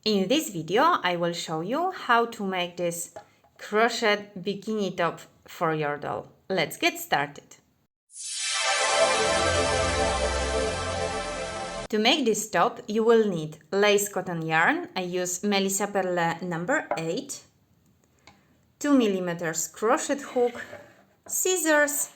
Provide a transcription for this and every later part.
In this video, I will show you how to make this crochet bikini top for your doll. Let's get started. To make this top, you will need lace cotton yarn. I use Melissa Perle number 8, 2 mm crochet hook, scissors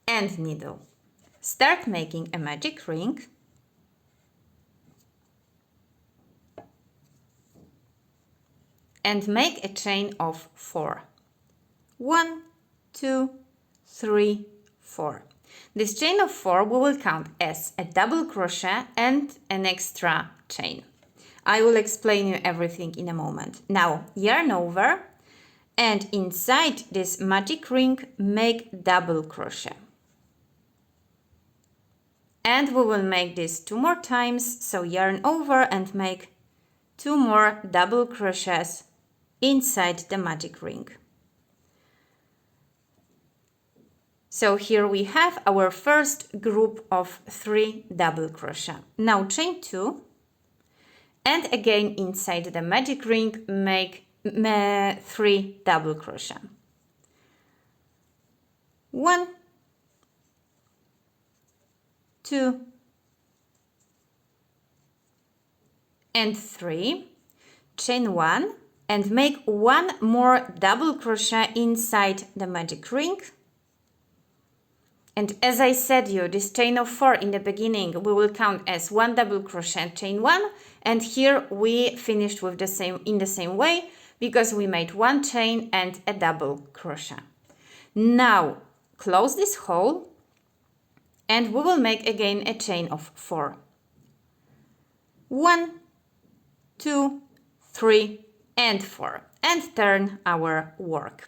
and needle. Start making a magic ring. And make a chain of 4. 1, 2, 3, 4. This chain of 4 we will count as a double crochet and an extra chain. I will explain you everything in a moment. Now yarn over and inside this magic ring make double crochet. And we will make this 2 more times, so yarn over and make 2 more double crochets inside the magic ring. So here we have our first group of 3 double crochet. Now chain 2 and again inside the magic ring make 3 double crochet. 1, 2 and 3. Chain 1 and make 1 more double crochet inside the magic ring. And as I said you, this chain of 4 in the beginning we will count as 1 double crochet, chain 1, and here we finished with the same in the same way because we made 1 chain and a double crochet. Now close this hole and we will make again a chain of 4. 1, 2, 3 and 4 and turn our work.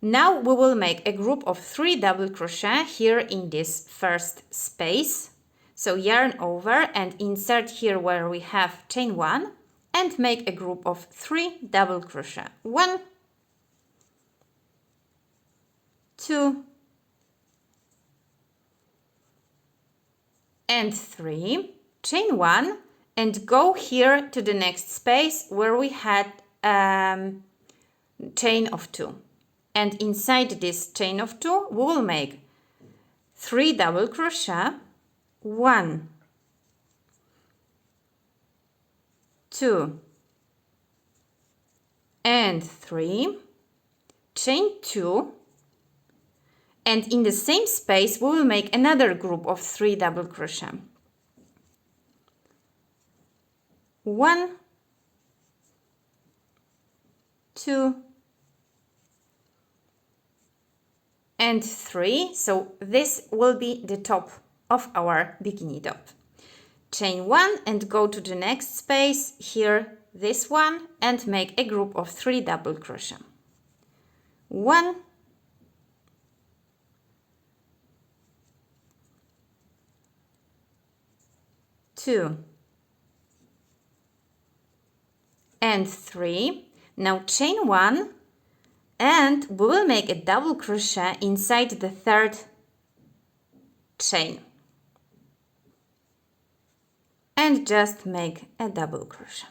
Now we will make a group of 3 double crochet here in this first space. So yarn over and insert here where we have chain 1 and make a group of 3 double crochet. 1, 2 and 3. Chain 1 and go here to the next space where we had chain of 2. And inside this chain of 2 we will make 3 double crochet, 1, 2 and 3, chain 2, and in the same space we will make another group of 3 double crochet. 1, 2 and 3. So this will be the top of our bikini top. Chain 1 and go to the next space, here this one, and make a group of 3 double crochet. 1, 2 and 3. Now chain 1 and we will make a double crochet inside the third chain and just make a double crochet.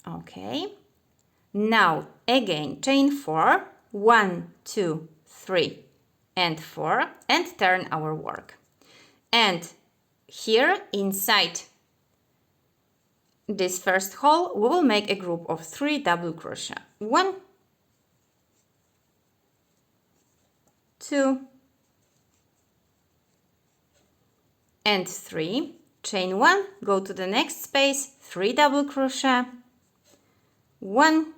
Okay, now again chain 4, 1, 2, 3 and 4 and turn our work. And here inside this first hole we will make a group of 3 double crochet. 1, 2 and 3. Chain 1, go to the next space, 3 double crochet. 1,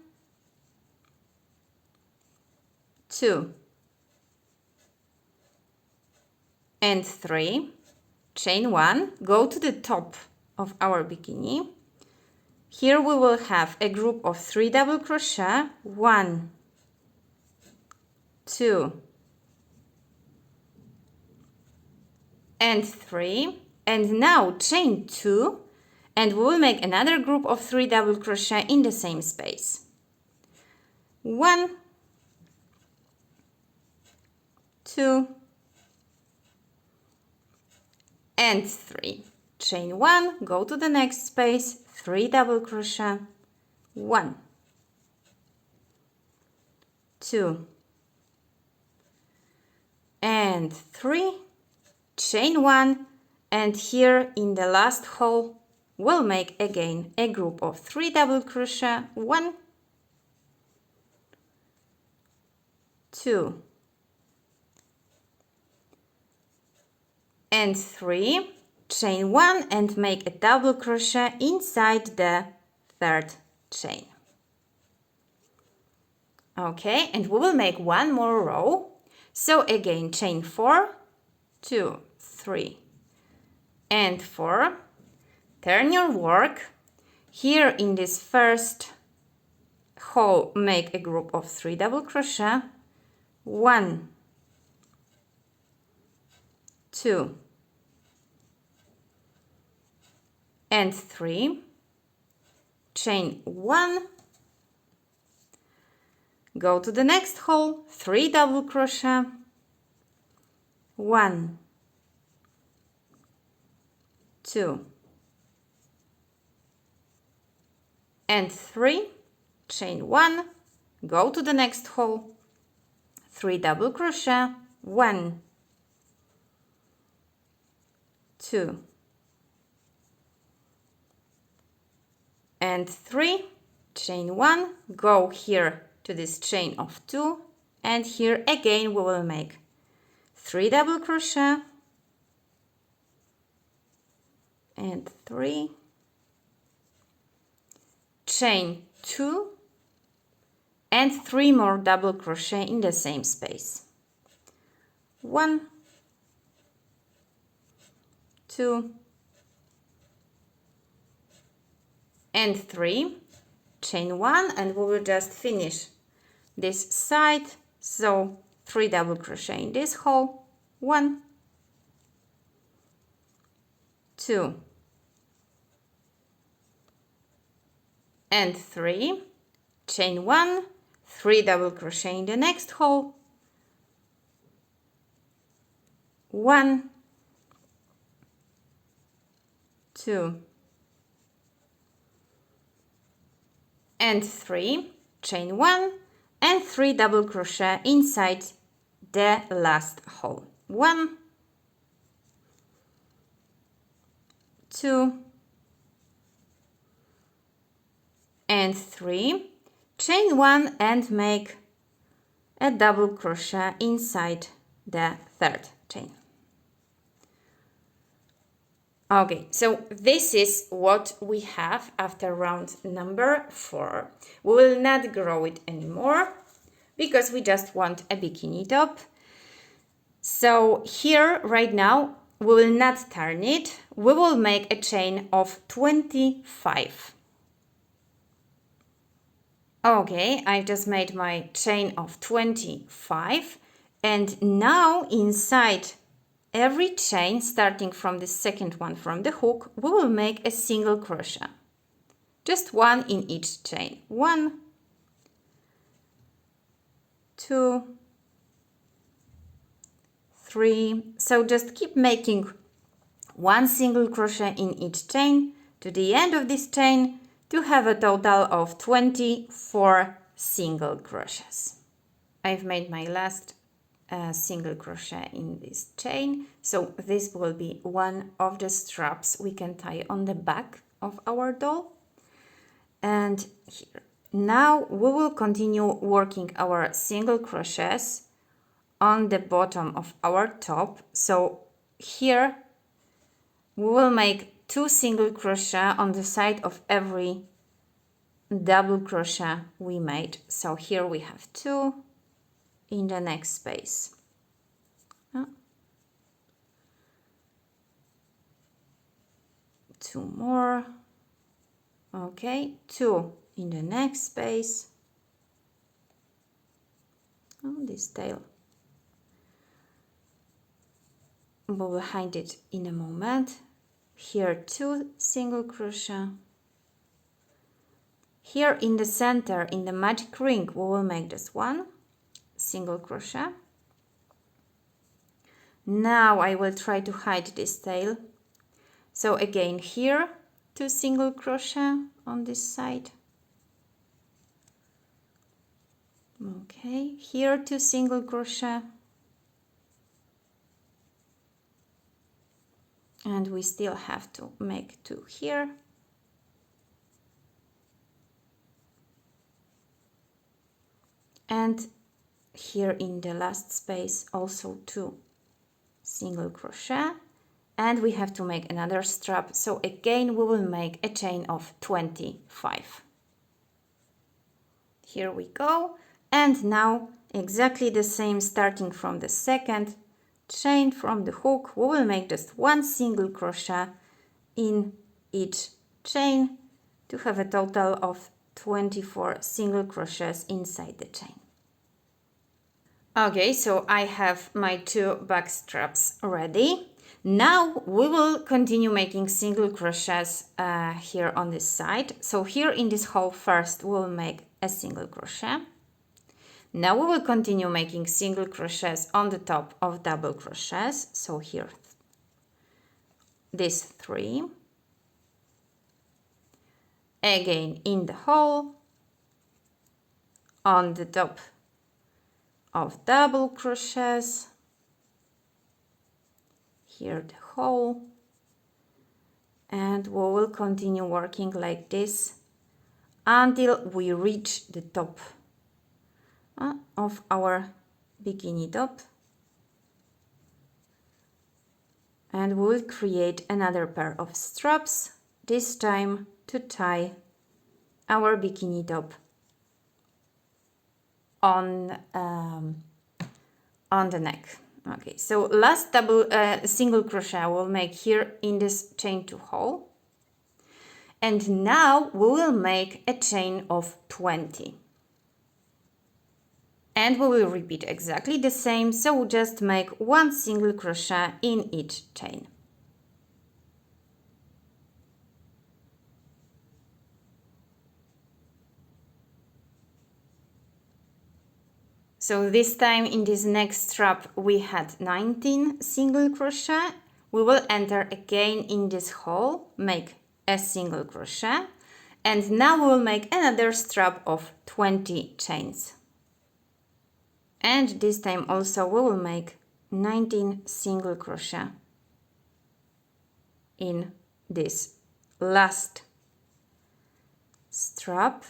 2 and 3. Chain 1, go to the top of our bikini. Here we will have a group of 3 double crochet, 1, 2 and 3, and now chain 2 and we will make another group of 3 double crochet in the same space. 1, 2 and 3. Chain 1, go to the next space, 3 double crochet, 1, 2, and 3, chain 1, and here in the last hole we'll make again a group of 3 double crochet, 1, 2, and 3, chain 1 and make a double crochet inside the third chain. Okay, and we will make one more row. So again, chain 4, 2, 3, and 4. Turn your work. Here in this first hole, make a group of 3 double crochet, 1, 2, and 3, chain 1, go to the next hole, 3 double crochet, 1, 2, and 3, chain 1, go to the next hole, 3 double crochet, 1, 2, and 3, chain 1, go here to this chain of 2, and here again we will make 3 double crochet and 3, chain 2, and 3 more double crochet in the same space. 1, 2, and 3, chain 1, and we will just finish this side. So 3 double crochet in this hole, 1, 2, and 3, chain 1, 3 double crochet in the next hole, 1, 2, and 3, chain 1, and 3 double crochet inside the last hole, 1, 2, and 3, chain 1 and make a double crochet inside the third chain. Okay, so this is what we have after round number 4. We will not grow it anymore because we just want a bikini top. So here right now we will not turn it. We will make a chain of 25. Okay, I just made my chain of 25, and now inside every chain, starting from the second one from the hook, we will make a single crochet. Just one in each chain. 1, 2, 3. So just keep making one single crochet in each chain to the end of this chain to have a total of 24 single crochets. I've made my last single crochet in this chain, so this will be one of the straps we can tie on the back of our doll. And here now we will continue working our single crochets on the bottom of our top. So here we will make 2 single crochet on the side of every double crochet we made. So here we have 2 in the next space. 2 more. Okay, 2 in the next space. Oh, this tail. We will hide it in a moment. Here 2 single crochet. Here in the center, in the magic ring, we will make just 1 single crochet. Now I will try to hide this tail. So again here 2 single crochet on this side. Okay, here 2 single crochet. And we still have to make 2 here. And here in the last space also 2 single crochet, and we have to make another strap, so again we will make a chain of 25. Here we go, and now exactly the same, starting from the second chain from the hook, we will make just 1 single crochet in each chain to have a total of 24 single crochets inside the chain. Okay, so I have my 2 back straps ready. Now we will continue making single crochets here on this side. So here in this hole first we'll make a single crochet. Now we will continue making single crochets on the top of double crochets. So here these 3. Again in the hole, on the top of double crochets, here the hole, and we will continue working like this until we reach the top of our bikini top, and we will create another pair of straps, this time to tie our bikini top on the neck. Okay, so last single crochet we'll make here in this chain 2 hole, and now we will make a chain of 20, and we will repeat exactly the same, so just make 1 single crochet in each chain. So this time in this next strap we had 19 single crochet. We will enter again in this hole, make a single crochet, and now we will make another strap of 20 chains. And this time also we will make 19 single crochet in this last strap,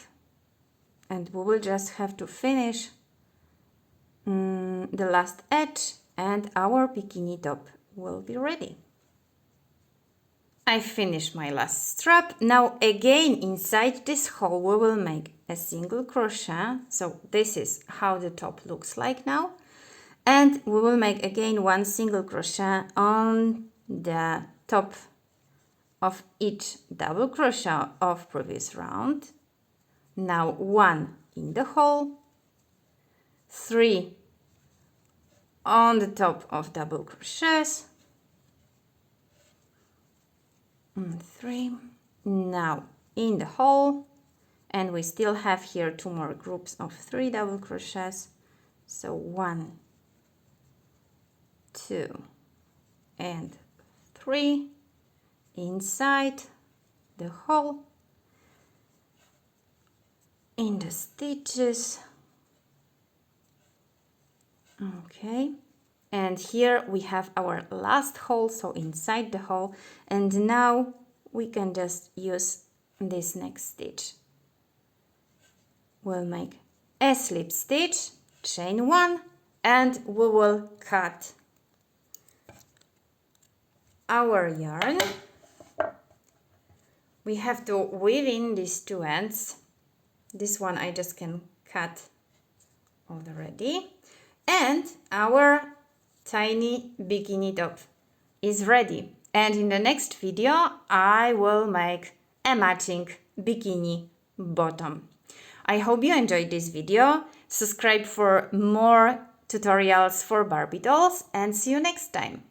and we will just have to finish the last edge and our bikini top will be ready. I finished my last strap. Now again inside this hole we will make a single crochet, so this is how the top looks like now, and we will make again 1 single crochet on the top of each double crochet of previous round. Now 1 in the hole, 3 on the top of double crochets, and 3 now in the hole, and we still have here 2 more groups of 3 double crochets, so 1, 2 and 3 inside the hole, in the stitches. Okay, and here we have our last hole, so inside the hole, and now we can just use this next stitch. We'll make a slip stitch, chain 1, and we will cut our yarn. We have to weave in these 2 ends. This one I just can cut already. And our tiny bikini top is ready. And in the next video, I will make a matching bikini bottom. I hope you enjoyed this video. Subscribe for more tutorials for Barbie dolls and see you next time.